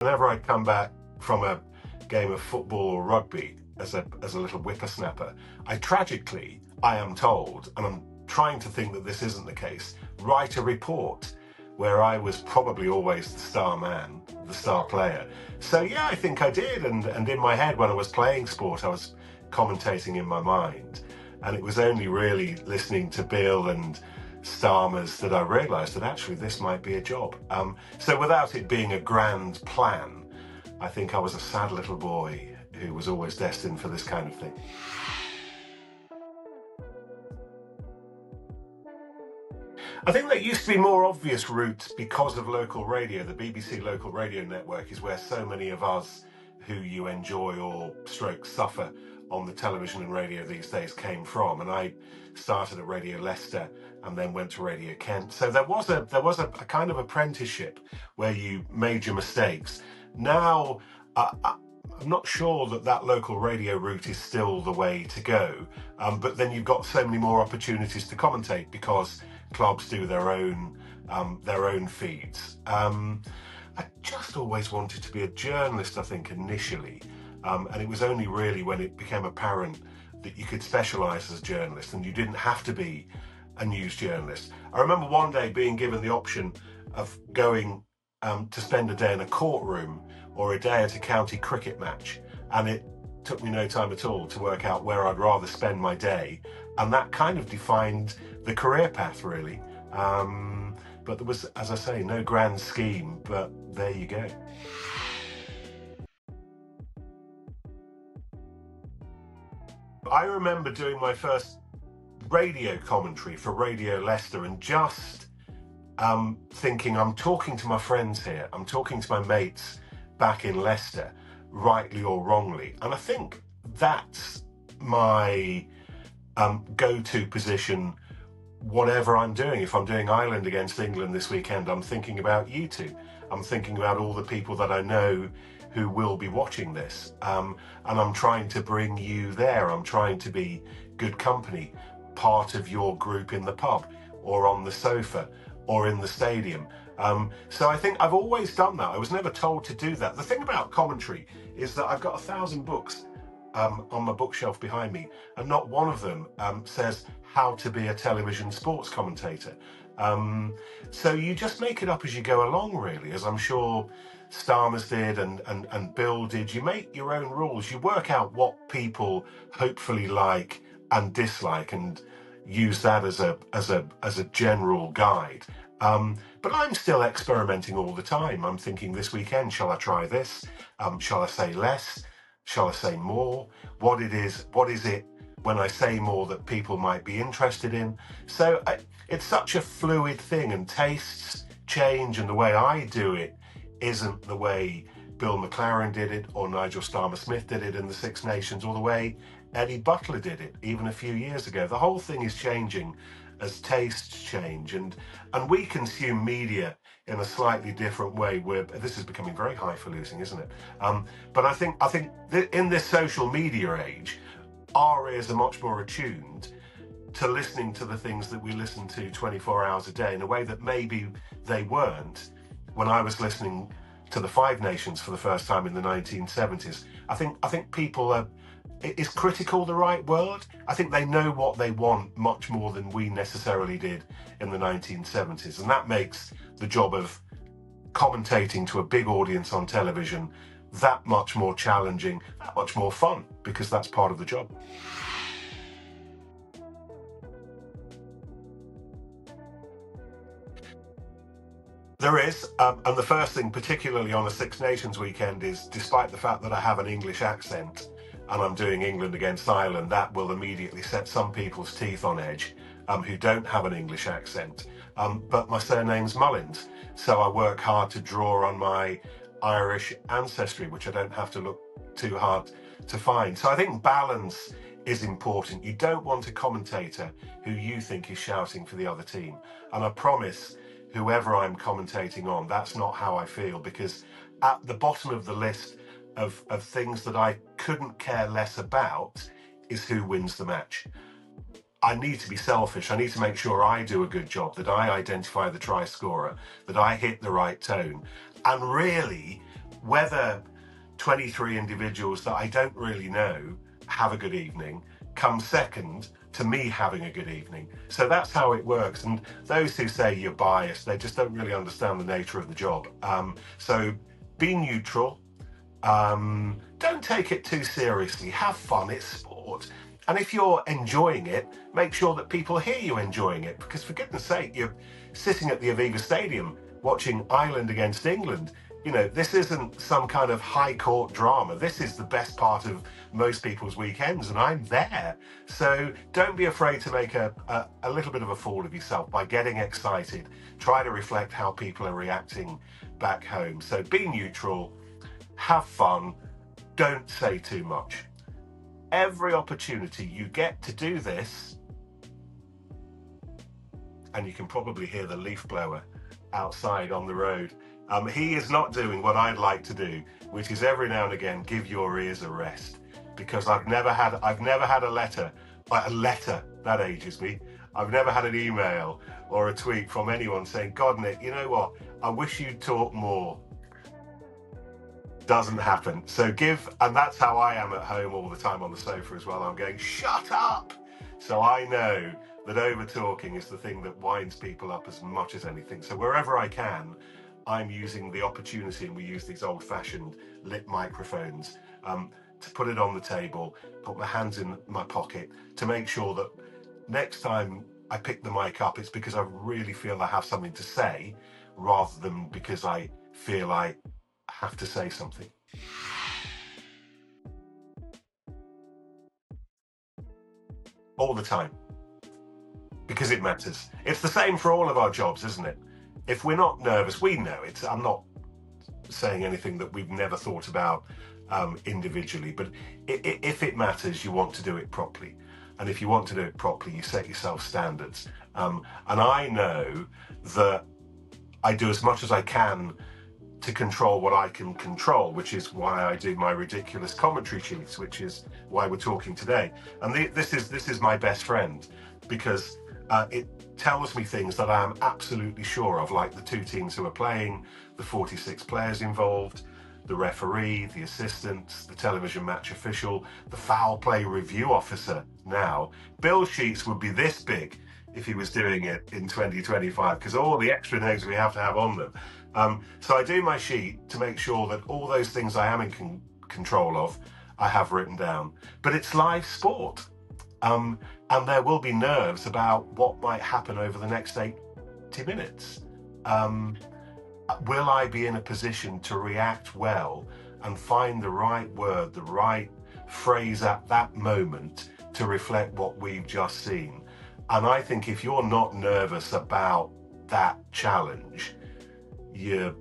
Whenever I come back from a game of football or rugby as a little whippersnapper, I am told, and I'm trying to think that this isn't the case, write a report where I was probably always the star man, the star player. So yeah, I think I did, and in my head when I was playing sport, I was commentating in my mind. And it was only really listening to Bill and Starmers that I realised that actually this might be a job. So without it being a grand plan, I think I was a sad little boy who was always destined for this kind of thing. I think there used to be more obvious routes because of local radio. The BBC local radio network is where so many of us who you enjoy or stroke suffer on the television and radio these days came from. And I started at Radio Leicester and then went to Radio Kent. So there was a kind of apprenticeship where you made your mistakes. Now, I'm not sure that local radio route is still the way to go. But then you've got so many more opportunities to commentate because clubs do their own feeds. I just always wanted to be a journalist, I think, initially. And it was only really when it became apparent that you could specialise as a journalist and you didn't have to be a news journalist. I remember one day being given the option of going to spend a day in a courtroom or a day at a county cricket match, and it took me no time at all to work out where I'd rather spend my day, and that kind of defined the career path, really. But there was, as I say, no grand scheme, but there you go. I remember doing my first radio commentary for Radio Leicester and just thinking, I'm talking to my friends here, I'm talking to my mates back in Leicester, rightly or wrongly. And I think that's my go-to position, whatever I'm doing. If I'm doing Ireland against England this weekend, I'm thinking about you two. I'm thinking about all the people that I know who will be watching this. And I'm trying to bring you there. I'm trying to be good company, part of your group in the pub or on the sofa or in the stadium. So I think I've always done that. I was never told to do that. The thing about commentary is that I've got 1,000 books on my bookshelf behind me, and not one of them says how to be a television sports commentator. So you just make it up as you go along, really, as I'm sure Starmers did and Bill did. You make your own rules. You work out what people hopefully like and dislike and use that as a general guide. But I'm still experimenting all the time. I'm thinking this weekend, shall I try this? Shall I say less? Shall I say more? What is it when I say more that people might be interested in? So it's such a fluid thing, and tastes change, and the way I do it isn't the way Bill McLaren did it or Nigel Starmer-Smith did it in the Six Nations, or the way Eddie Butler did it even a few years ago. The whole thing is changing as tastes change, and we consume media in a slightly different way. This is becoming very highfalutin, isn't it? But I think in this social media age, our ears are much more attuned to listening to the things that we listen to 24 hours a day in a way that maybe they weren't when I was listening to the Five Nations for the first time in the 1970s. I think people are, is critical the right word? I think they know what they want much more than we necessarily did in the 1970s. And that makes the job of commentating to a big audience on television that much more challenging, that much more fun, because that's part of the job. There is, and the first thing, particularly on a Six Nations weekend, is despite the fact that I have an English accent and I'm doing England against Ireland, that will immediately set some people's teeth on edge who don't have an English accent. But my surname's Mullins, so I work hard to draw on my Irish ancestry, which I don't have to look too hard to find. So I think balance is important. You don't want a commentator who you think is shouting for the other team. And I promise whoever I'm commentating on, that's not how I feel, because at the bottom of the list of things that I couldn't care less about is who wins the match. I need to be selfish. I need to make sure I do a good job, that I identify the try scorer, that I hit the right tone. And really, whether 23 individuals that I don't really know have a good evening come second to me having a good evening. So that's how it works. And those who say you're biased, they just don't really understand the nature of the job. So be neutral. Don't take it too seriously. Have fun. It's sport. And if you're enjoying it, make sure that people hear you enjoying it. Because for goodness sake, you're sitting at the Aviva Stadium watching Ireland against England. You know, this isn't some kind of high court drama. This is the best part of most people's weekends, and I'm there. So don't be afraid to make a little bit of a fool of yourself by getting excited. Try to reflect how people are reacting back home. So be neutral, have fun, don't say too much. Every opportunity you get to do this, and you can probably hear the leaf blower outside on the road. He is not doing what I'd like to do, which is every now and again give your ears a rest, because I've never had a letter that ages me. I've never had an email or a tweet from anyone saying, "God, Nick, you know what? I wish you'd talk more." Doesn't happen. So and that's how I am at home all the time on the sofa as well. I'm going, shut up. So I know that over talking is the thing that winds people up as much as anything. So wherever I can, I'm using the opportunity, and we use these old-fashioned lip microphones, to put it on the table, put my hands in my pocket to make sure that next time I pick the mic up, it's because I really feel I have something to say, rather than because I feel I have to say something. All the time. Because it matters. It's the same for all of our jobs, isn't it? If we're not nervous, we know it. I'm not saying anything that we've never thought about individually, but if it matters, you want to do it properly. And if you want to do it properly, you set yourself standards. And I know that I do as much as I can to control what I can control, which is why I do my ridiculous commentary sheets, which is why we're talking today. And this is my best friend, because it tells me things that I am absolutely sure of, like the two teams who are playing, the 46 players involved, the referee, the assistants, the television match official, the foul play review officer. Now, Bill's sheets would be this big if he was doing it in 2025, because all the extra names we have to have on them. So I do my sheet to make sure that all those things I am in control of, I have written down. But it's live sport. And there will be nerves about what might happen over the next 80 minutes. Will I be in a position to react well and find the right word, the right phrase at that moment to reflect what we've just seen? And I think if you're not nervous about that challenge, you're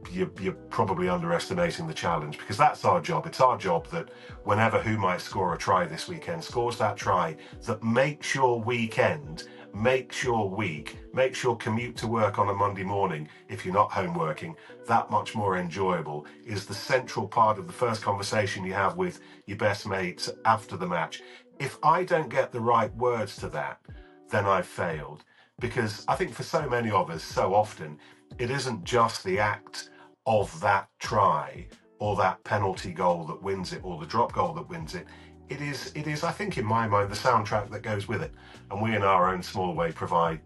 probably underestimating the challenge, because that's our job. It's our job that whenever who might score a try this weekend scores that try that makes your weekend, makes your week, makes your commute to work on a Monday morning, if you're not home working, that much more enjoyable, is the central part of the first conversation you have with your best mates after the match. If I don't get the right words to that, then I've failed. Because I think for so many of us, so often, it isn't just the act of that try or that penalty goal that wins it, or the drop goal that wins it. It is, I think, in my mind, the soundtrack that goes with it. And we, in our own small way, provide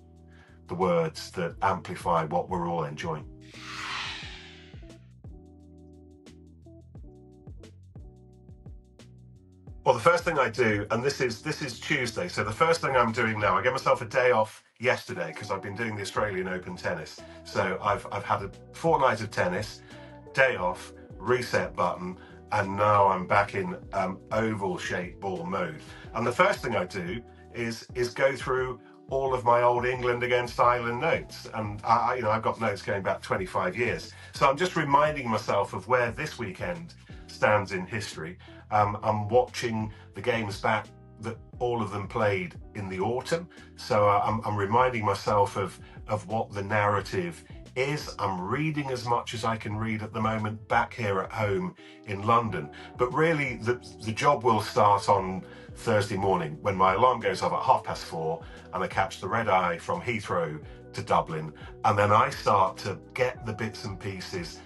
the words that amplify what we're all enjoying. Well, the first thing I do, and this is Tuesday, so the first thing I'm doing now, I gave myself a day off yesterday because I've been doing the Australian Open tennis. So I've had a fortnight of tennis, day off, reset button, and now I'm back in oval shaped ball mode. And the first thing I do is go through all of my old England against Ireland notes, and I've got notes going back 25 years. So I'm just reminding myself of where this weekend stands in history. I'm watching the games back that all of them played in the autumn. So I'm reminding myself of what the narrative is. I'm reading as much as I can read at the moment back here at home in London. But really, the job will start on Thursday morning when my alarm goes off at 4:30 and I catch the red eye from Heathrow to Dublin. And then I start to get the bits and pieces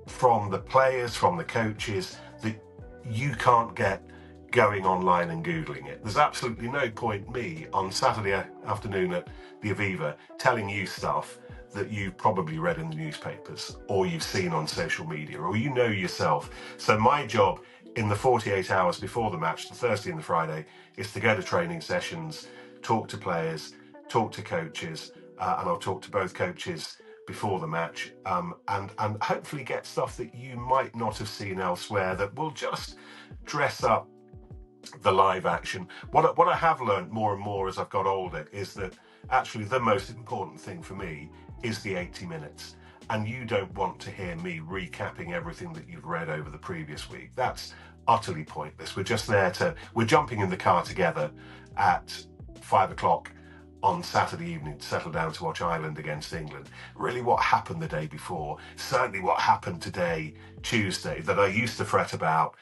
from the players, from the coaches, that you can't get going online and Googling it. There's absolutely no point me on Saturday afternoon at the Aviva telling you stuff that you've probably read in the newspapers or you've seen on social media or you know yourself. So my job in the 48 hours before the match, the Thursday and the Friday, is to go to training sessions, talk to players, talk to coaches, and I'll talk to both coaches before the match, and hopefully get stuff that you might not have seen elsewhere that will just dress up the live action. What I have learned more and more as I've got older is that actually the most important thing for me is the 80 minutes. And you don't want to hear me recapping everything that you've read over the previous week. That's utterly pointless. We're jumping in the car together at 5 o'clock on Saturday evening to settle down to watch Ireland against England. Really what happened the day before, certainly what happened today, Tuesday, that I used to fret about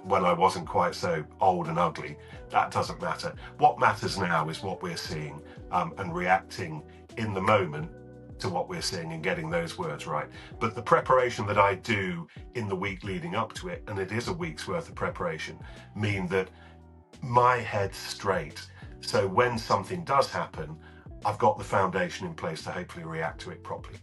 when I wasn't quite so old and ugly, that doesn't matter. What matters now is what we're seeing and reacting in the moment to what we're seeing and getting those words right. But the preparation that I do in the week leading up to it, and it is a week's worth of preparation, mean that my head's straight. So when something does happen, I've got the foundation in place to hopefully react to it properly.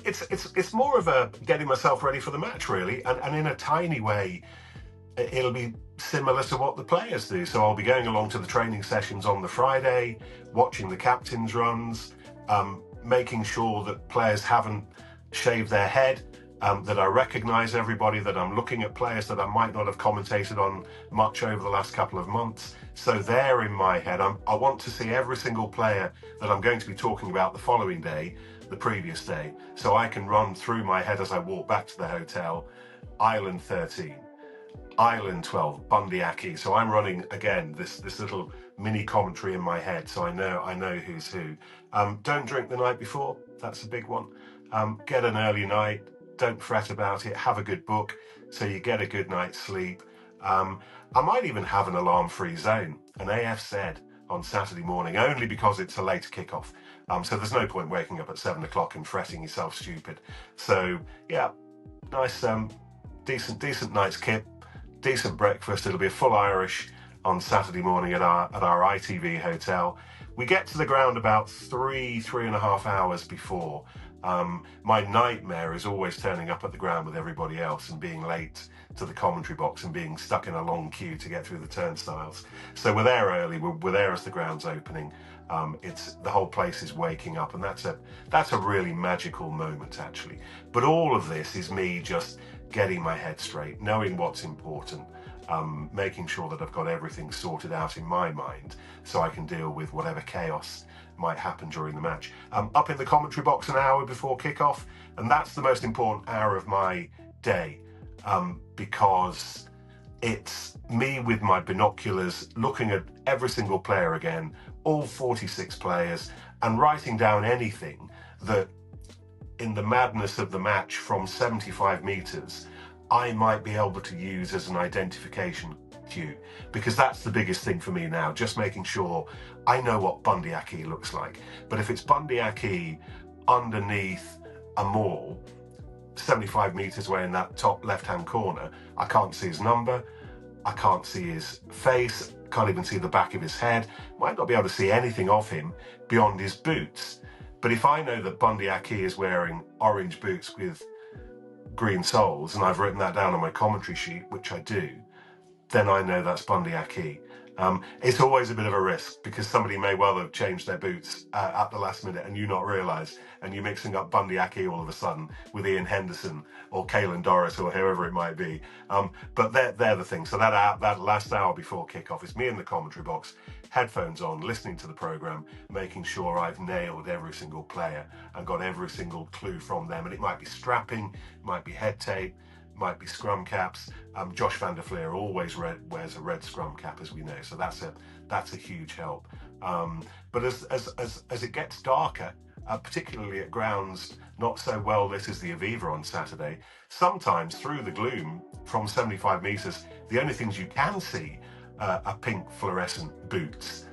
It's more of a getting myself ready for the match, really, and in a tiny way, it'll be similar to what the players do. So I'll be going along to the training sessions on the Friday, watching the captain's runs, making sure that players haven't shaved their head, that I recognise everybody, that I'm looking at players that I might not have commentated on much over the last couple of months. So they're in my head. I want to see every single player that I'm going to be talking about the following day, the previous day, so I can run through my head as I walk back to the hotel. Ireland 13. Ireland 12, Bundy Aki. So I'm running again this little mini commentary in my head, so I know who's who. Don't drink the night before. That's a big one. Get an early night. Don't fret about it. Have a good book so you get a good night's sleep. I might even have an alarm-free zone, an AFZ on Saturday morning, only because it's a later kickoff. So there's no point waking up at 7 o'clock and fretting yourself stupid. So yeah, nice, decent night's kip. Decent breakfast. It'll be a full Irish on Saturday morning at our ITV hotel. We get to the ground about 3.5 hours before. My nightmare is always turning up at the ground with everybody else and being late to the commentary box and being stuck in a long queue to get through the turnstiles. So we're there early. We're there as the ground's opening. It's the whole place is waking up, and that's a really magical moment, actually. But all of this is me just getting my head straight, knowing what's important, making sure that I've got everything sorted out in my mind so I can deal with whatever chaos might happen during the match. Up in the commentary box an hour before kickoff, and that's the most important hour of my day, because it's me with my binoculars looking at every single player again, all 46 players, and writing down anything that in the madness of the match from 75 metres, I might be able to use as an identification cue, because that's the biggest thing for me now, just making sure I know what Bundy Aki looks like. But if it's Bundy Aki underneath a maul, 75 metres away in that top left-hand corner, I can't see his number, I can't see his face, can't even see the back of his head, might not be able to see anything of him beyond his boots. But if I know that Bundy Aki is wearing orange boots with green soles, and I've written that down on my commentary sheet, which I do, then I know that's Bundy Aki. It's always a bit of a risk, because somebody may well have changed their boots at the last minute and you not realise, and you're mixing up Bundy Aki all of a sudden with Ian Henderson or Caelan Doris or whoever it might be. But they're the things. So that last hour before kickoff is me in the commentary box, headphones on, listening to the programme, making sure I've nailed every single player and got every single clue from them. And it might be strapping, it might be head tape, might be scrum caps. Josh van der Fleer always wears a red scrum cap, as we know, so that's a huge help. But as it gets darker, particularly at grounds not so well lit as the Aviva on Saturday, sometimes through the gloom from 75 metres, the only things you can see are pink fluorescent boots.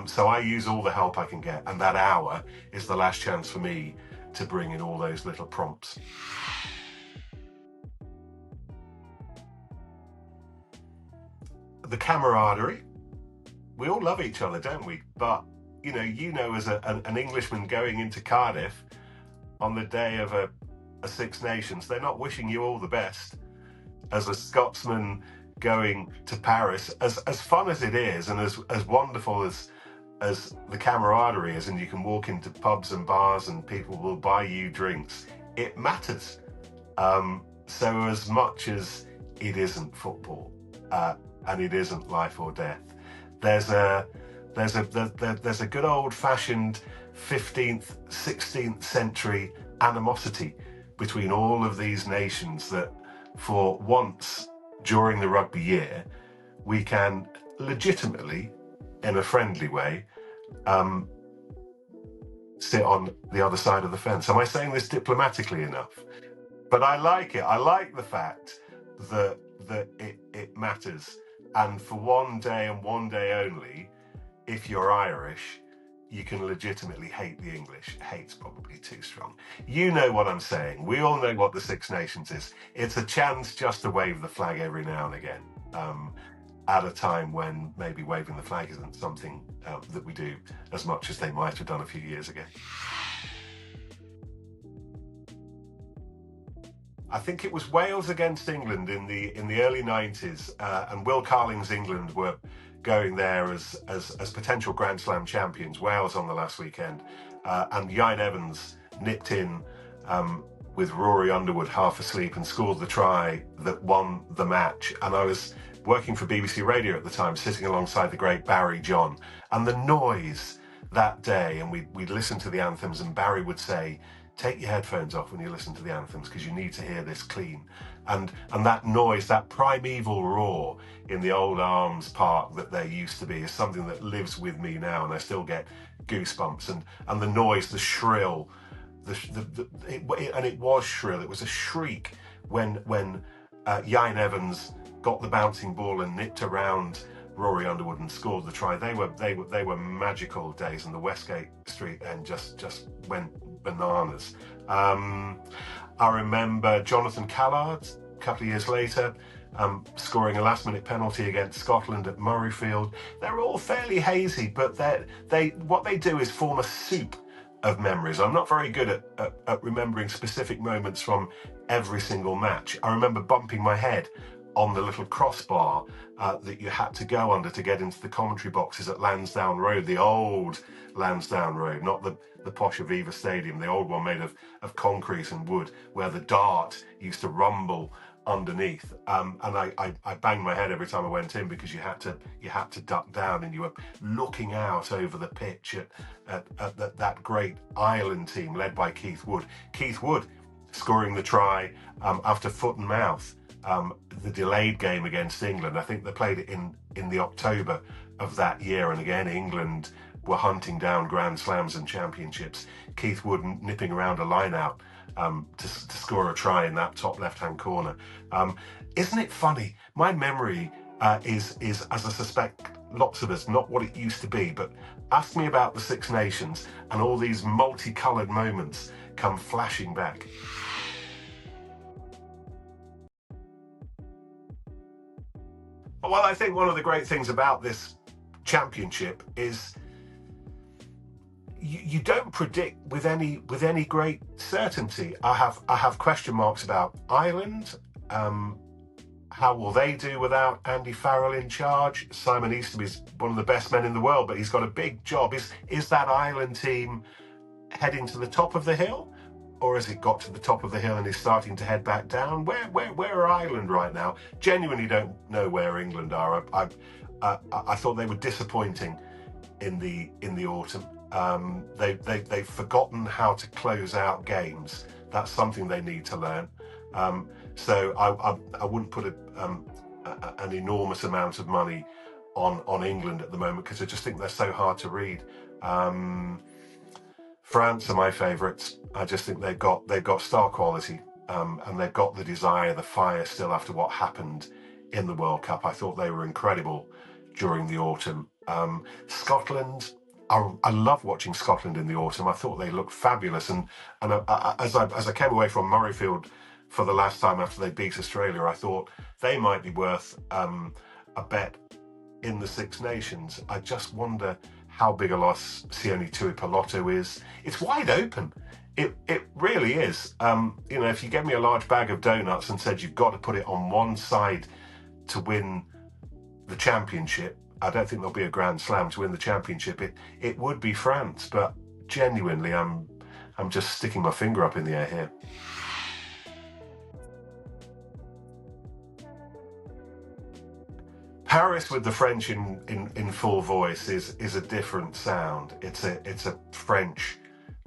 So I use all the help I can get, and that hour is the last chance for me to bring in all those little prompts. The camaraderie. We all love each other, don't we? But you know, as an Englishman going into Cardiff on the day of a Six Nations, they're not wishing you all the best. As a Scotsman going to Paris, as fun as it is, and as wonderful as the camaraderie is, and you can walk into pubs and bars and people will buy you drinks, it matters. So as much as it isn't football, and it isn't life or death, there's a good old-fashioned 15th, 16th century animosity between all of these nations that, for once during the rugby year, we can legitimately, in a friendly way, sit on the other side of the fence. Am I saying this diplomatically enough? But I like it. I like the fact that it matters. And for one day and one day only, if you're Irish, you can legitimately hate the English. Hate's probably too strong. You know what I'm saying. We all know what the Six Nations is. It's a chance just to wave the flag every now and again, at a time when maybe waving the flag isn't something that we do as much as they might have done a few years ago. I think it was Wales against England in the early 90s, and Will Carling's England were going there as potential Grand Slam champions. Wales on the last weekend, and Ian Evans nipped in with Rory Underwood half asleep and scored the try that won the match. And I was working for BBC Radio at the time, sitting alongside the great Barry John, and the noise that day, and we'd listen to the anthems, and Barry would say, take your headphones off when you listen to the anthems because you need to hear this clean. And that noise, that primeval roar in the old Arms Park that there used to be, is something that lives with me now, and I still get goosebumps. And the noise, the shrill, and it was shrill. It was a shriek when Ian Evans got the bouncing ball and nipped around Rory Underwood and scored the try. They were magical days, and the Westgate Street end just went bananas. I remember Jonathan Callard a couple of years later scoring a last-minute penalty against Scotland at Murrayfield. They're all fairly hazy, but what they do is form a soup of memories. I'm not very good at remembering specific moments from every single match. I remember bumping my head on the little crossbar that you had to go under to get into the commentary boxes at Lansdowne Road, the old Lansdowne Road, not the posh Aviva Stadium, the old one made of concrete and wood, where the dart used to rumble underneath. And I banged my head every time I went in because you had to duck down, and you were looking out over the pitch at that great Ireland team led by Keith Wood. Keith Wood scoring the try after foot and mouth. The delayed game against England. I think they played it in the October of that year, and again England were hunting down Grand Slams and championships. Keith Wood nipping around a line-out to score a try in that top left-hand corner. Isn't it funny? My memory is, as I suspect lots of us, not what it used to be, but ask me about the Six Nations and all these multicoloured moments come flashing back. Well, I think one of the great things about this championship is you don't predict with any great certainty. I have question marks about Ireland. How will they do without Andy Farrell in charge? Simon Easterby's one of the best men in the world, but he's got a big job. Is that Ireland team heading to the top of the hill? Or has it got to the top of the hill and is starting to head back down? Where are Ireland right now? Genuinely don't know where England are. I thought they were disappointing in the autumn. They've forgotten how to close out games. That's something they need to learn. So I wouldn't put an enormous amount of money on England at the moment because I just think they're so hard to read. France are my favourites. I just think they've got star quality, and they've got the desire, the fire still after what happened in the World Cup. I thought they were incredible during the autumn. Scotland, I love watching Scotland in the autumn. I thought they looked fabulous, and as I came away from Murrayfield for the last time after they beat Australia, I thought they might be worth a bet in the Six Nations. I just wonder how big a loss Sione Tuipulotu is. It's wide open. It really is. If you gave me a large bag of donuts and said you've got to put it on one side to win the championship, I don't think there'll be a Grand Slam to win the championship. It would be France, but genuinely, I'm just sticking my finger up in the air here. Paris with the French in full voice is a different sound. It's a French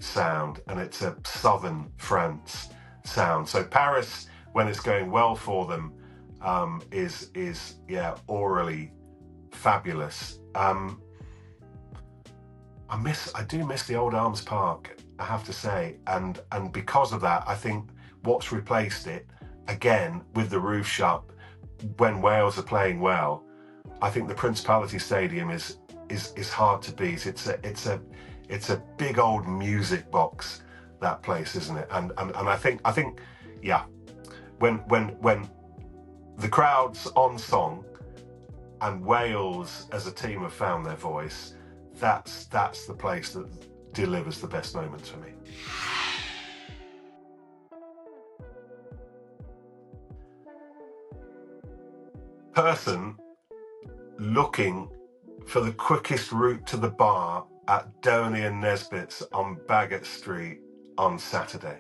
sound, and it's a southern France sound. So Paris, when it's going well for them, is orally fabulous. I do miss the old Arms Park, I have to say, and because of that, I think what's replaced it again with the roof shut when Wales are playing well. I think the Principality Stadium is hard to beat. It's a big old music box, that place, isn't it? And I think yeah, when the crowd's on song and Wales as a team have found their voice, that's the place that delivers the best moments for me. Person looking for the quickest route to the bar at Doney and Nesbitt's on Bagot Street on Saturday.